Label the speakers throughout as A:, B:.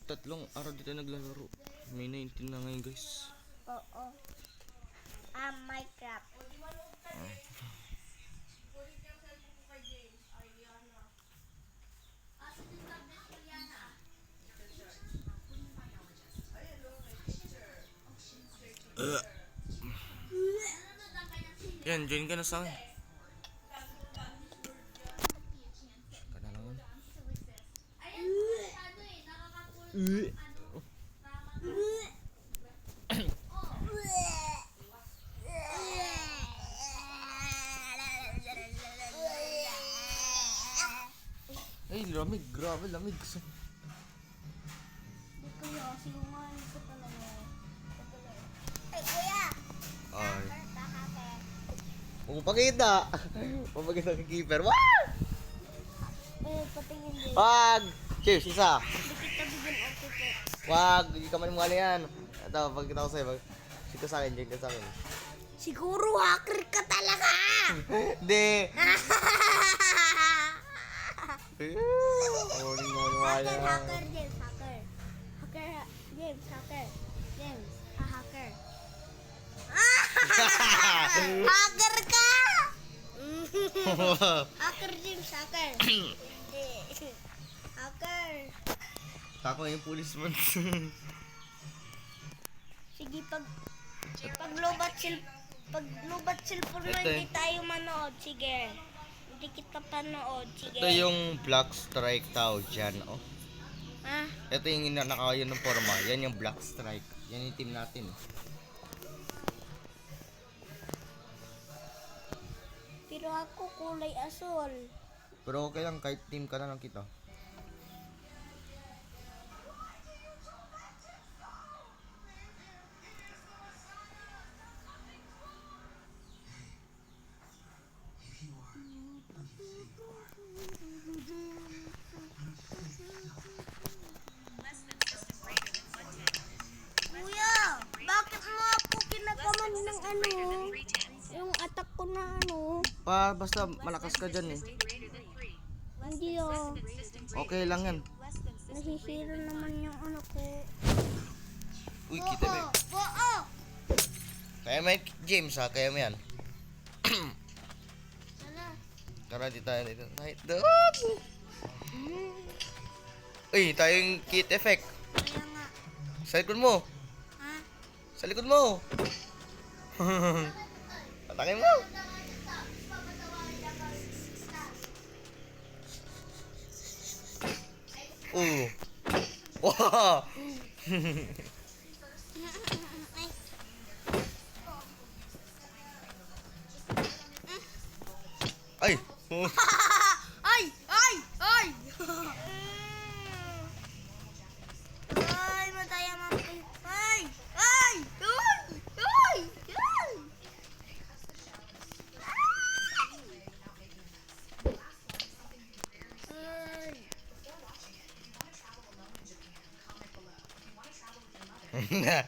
A: tatlong araw dito naglalaro. May 19 na ngayon guys.
B: Oo. Minecraft.
A: Yan, join ka na sa akin. Ka na naman. Ay, lamig. Grabe, lamig.
B: Di kuya, sinungaling ko talaga. Ay, kuya!
A: Ay.
B: Bakake.
A: Pupakita. Pupakita kay keeper. Wow!
B: Patingin din.
A: Wag! Cheers, isa.
B: Hindi kita bigyan ako po.
A: Wag, hindi ka maniwala yan. Ito, pagkita ko sa'yo. Check ka sa akin, check ka sa akin.
B: Siguro hacker ka talaga!
A: Hindi. Ako rin maniwala.
B: Hacker, James, hacker. Hacker, James, hacker. James, hacker. Hacker ka! Hacker, James, hacker. Hacker.
A: Tako yung policeman.
B: Sige, pag lubat cellphone mo,
A: Ito
B: hindi tayo manood. Sige. Hindi kita panood. Sige.
A: Ito yung Black Strike tao dyan, oh.
B: Ha?
A: Ito yung nakakayon ng forma. Yan yung Black Strike. Yan yung team natin.
B: Pero ako kulay asol.
A: Pero okay lang, kahit team ka na lang kita.
B: Kuya, bakit mo ako kinakaman ng ano? Yung attack ko na ano?
A: Basta malakas ka dyan eh.
B: Hindi oh.
A: Okay lang yan.
B: Nasisira naman yung ano ko.
A: Uy, kita ba?
B: Oo!
A: Kaya mo yan, James ha, kaya mo yan.
B: Sana.
A: Tara, di tayo dito. Right doon. Uy, tayong kit effect.
B: Kaya nga.
A: Sa likod mo.
B: Ha?
A: Sa likod mo. Patakin mo. Wow. Ay.
B: Ay! Ay! Ay! Ay, madaya mami. Ay! Ay! Ay! Ay! Ay! Ay!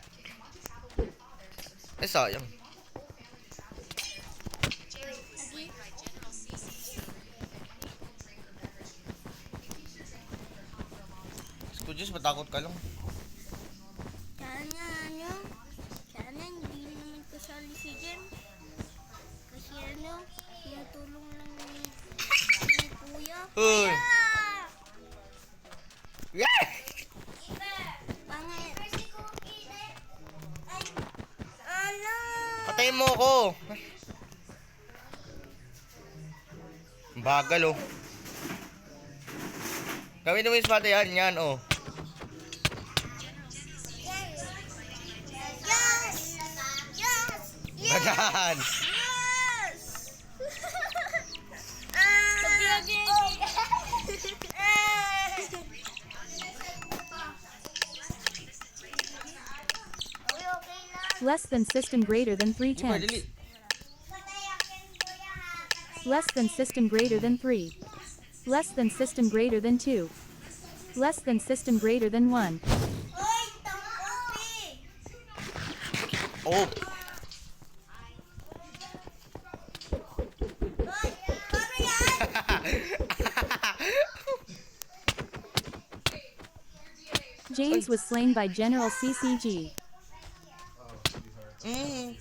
A: Eh, sayang. Skudjus, matakot ka lang.
B: Sana hindi naman kasali si Jem. Kasi ano, tinutulong lang ni Kuya.
A: Uy! Yeah!
B: Pangit. Ay! Ano?
A: Patayin mo ako! Bagal oh. Gawin mo yung spot yan, yan oh.
B: Yes! Yes! Yes!
A: Bagan!
B: Yes!
C: Less than system greater than 3
A: Di ba,
C: tenths.
A: dali.
C: Less than system greater than 3. Less than system greater than 2. Less than system greater than 1.
B: Hoy, tampopi!
A: Oh!
B: Hoy, paano yan?
C: James was slain by General CCG.
A: Mm.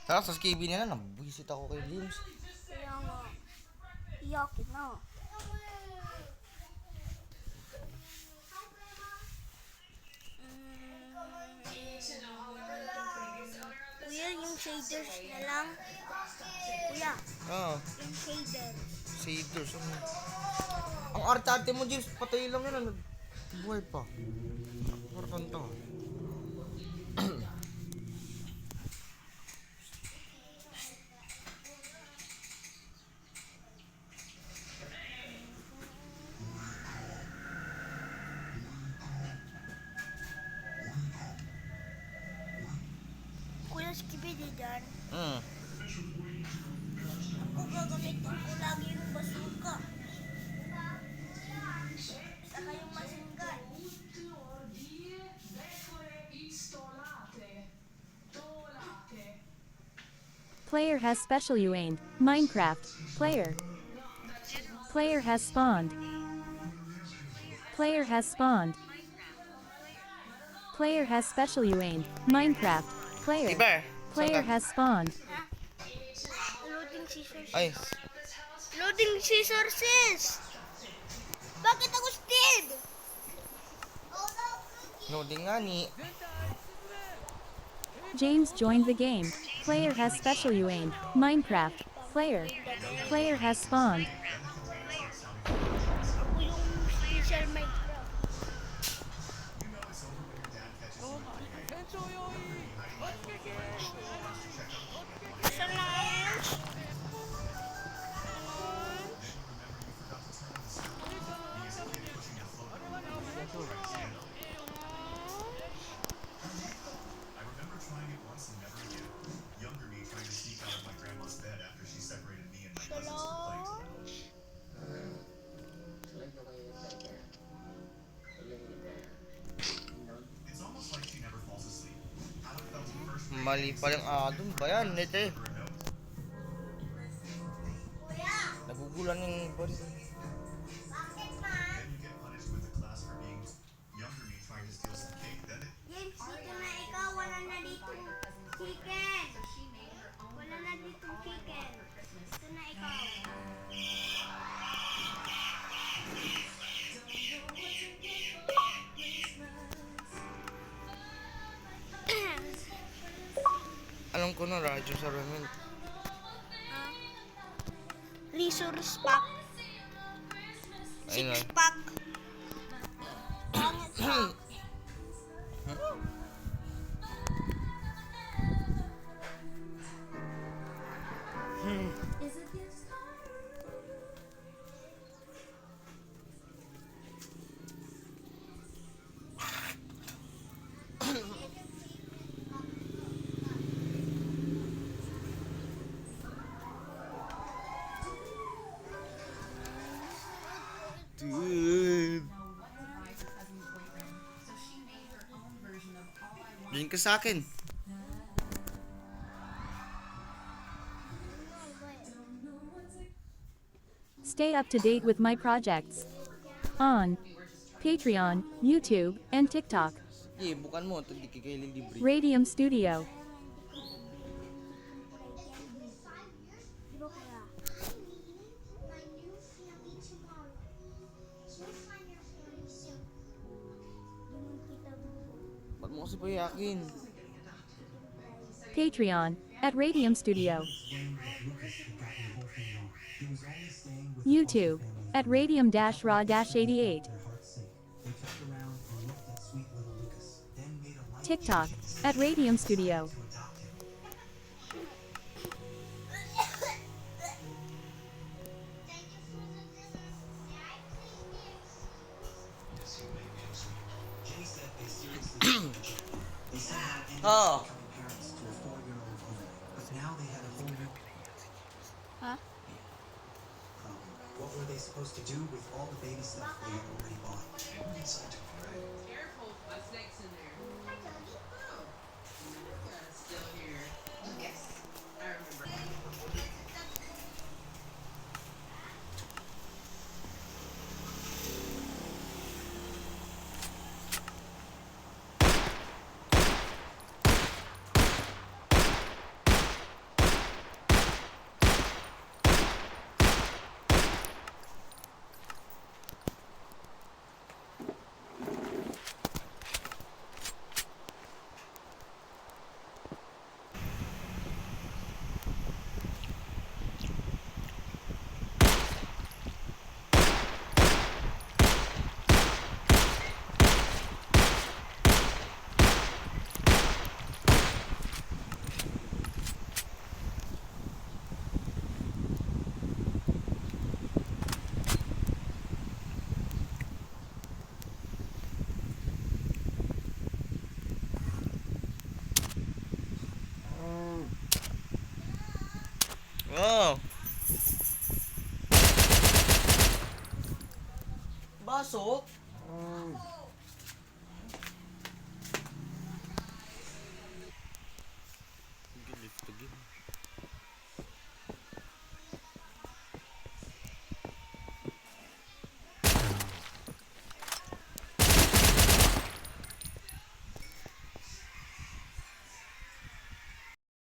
A: Tapos sa KB nila, nabuhisit ako kay James.
B: Kaya nga. Iyakin na. Kuya, yung shaders na lang. Kuya,
A: Oo.
B: yung shaders.
A: Shaders. Ang arte-arte mo, James. Patay lang yun. Buhay pa. Parang to.
B: Kuya, skibidi dyan.
A: Mm.
B: Ako gagamitin ko lagi yung bazooka. Saka yung masinggan.
C: Player has special UAINed. Minecraft. Player. Player has spawned. Player has spawned. Player has special UAINed. Minecraft. Player.
A: Iba.
C: Player has spawned.
B: Loading scissors.
A: Ay.
B: Loading scissors. Bakit ako Steve?
A: Loading nga ni.
C: James joined the game. Player has special UAINed. Minecraft. Player. Player has spawned.
B: Ako yung special Minecraft. Sa launch.
D: I remember trying it once and never again. Younger me trying to sneak out of my grandma's bed after she separated me and my
B: Sa
D: cousins for playing
B: launch.
D: It's almost like she never falls asleep. How it felt to first read
A: Mali pa lang adon ba yan? Nete.
D: her a note.
A: Nagugulan yung body.
D: Then you get punished with the class for being younger me trying to steal some cake. Then it
B: James, dito na ikaw. Wala na dito chicken. Wala na dito chicken. Dito na ikaw.
A: Alam ko na radyo sa Ramen.
B: Resource pack.
A: Ayun na.
B: 6 pack. Pangit pack.
A: Dude. Diyan ka sa akin.
C: Stay up to date with my projects. On Patreon, YouTube, and TikTok.
A: Sige, bukan mo. Ito di kikailin libre.
C: Radium Studio.
B: Di ba kaya? Ganun kita
A: Ba't mo kasi payakin?
C: Patreon at Radium Studio. YouTube at Radium-Raw-88. TikTok at Radium Studio.
A: Oh.
E: supposed to do with all the baby stuff they already bought?
D: And we decided to right?
F: Careful, a snake's in there.
B: Hi, Daddy.
F: Oh, yeah, it's still here. Yes, I remember.
A: Oh. Baso?